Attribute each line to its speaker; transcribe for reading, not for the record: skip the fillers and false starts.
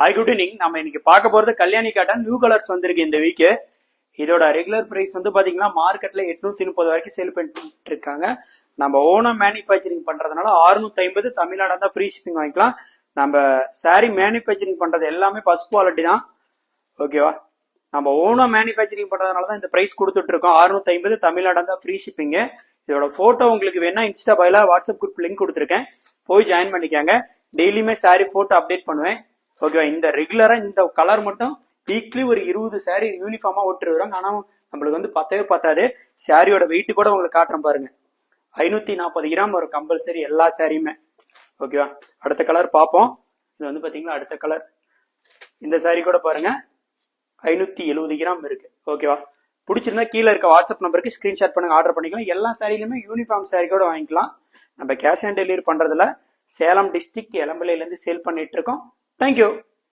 Speaker 1: Hi good evening. நம்ம இன்னைக்கு பார்க்க போறது கல்யாணி காட்டன் நியூ கலர்ஸ் வந்திருக்கு இந்த வீக்கு. இதோட ரெகுலர் பிரைஸ் வந்து பாத்தீங்கன்னா மார்க்கெட்ல 830 வரைக்கும் சேல் பண்ணிட்டு இருக்காங்க. நம்ம ஓனா மேனுஃபேக்சரிங் பண்றதுனால 650 தமிழ்நாடு தான் ஃப்ரீ ஷிப்பிங் வாங்கிக்கலாம். நம்ம சாரி மேனுஃபேக்சரிங் பண்றது எல்லாமே ஃபர்ஸ்ட் குவாலிட்டி தான், ஓகேவா? நம்ம ஓனா மேனுஃபேக்சரிங் பண்றதுனால தான் இந்த பிரைஸ் கொடுத்துட்டு இருக்கோம். 650 தமிழ்நாடு தான் ஃப்ரீ ஷிப்பிங். இதோட போட்டோ உங்களுக்கு வேணா இன்ஸ்டா பைல வாட்ஸ்அப் குரூப் லிங்க் கொடுத்துருக்கேன், போய் ஜாயின் பண்ணிக்காங்க. டெய்லியுமே சாரி போட்டோ அப்டேட் பண்ணுவேன், ஓகேவா? இந்த ரெகுலரா இந்த கலர் மட்டும் வீக்லி ஒரு 20 சாரி யூனிஃபார்மா ஓட்டுருவாங்க. ஆனா நம்மளுக்கு வந்து பத்தவே பத்தாது. சாரியோட வெயிட் கூட உங்களுக்கு காட்டுறேன் பாருங்க, 540 கிராம் ஒரு கம்பல்சரி எல்லா சாரியுமே, ஓகேவா? அடுத்த கலர் பார்ப்போம். இது வந்து பாத்தீங்கன்னா அடுத்த கலர். இந்த சாரி கூட பாருங்க 570 கிராம் இருக்கு, ஓகேவா? பிடிச்சிருந்தா கீழே இருக்க வாட்ஸ்அப் நம்பருக்கு ஸ்கிரீன்ஷாட் பண்ணுங்க, ஆர்டர் பண்ணிக்கலாம். எல்லா சாரிலுமே யூனிஃபார்ம் சாரி கூட வாங்கிக்கலாம். நம்ம கேஷ் ஆன் டெலிவரி பண்றதுல சேலம் டிஸ்ட்ரிக்ட் எலம்பிலையில இருந்து சேல் பண்ணிட்டு இருக்கோம். தேங்க்யூ.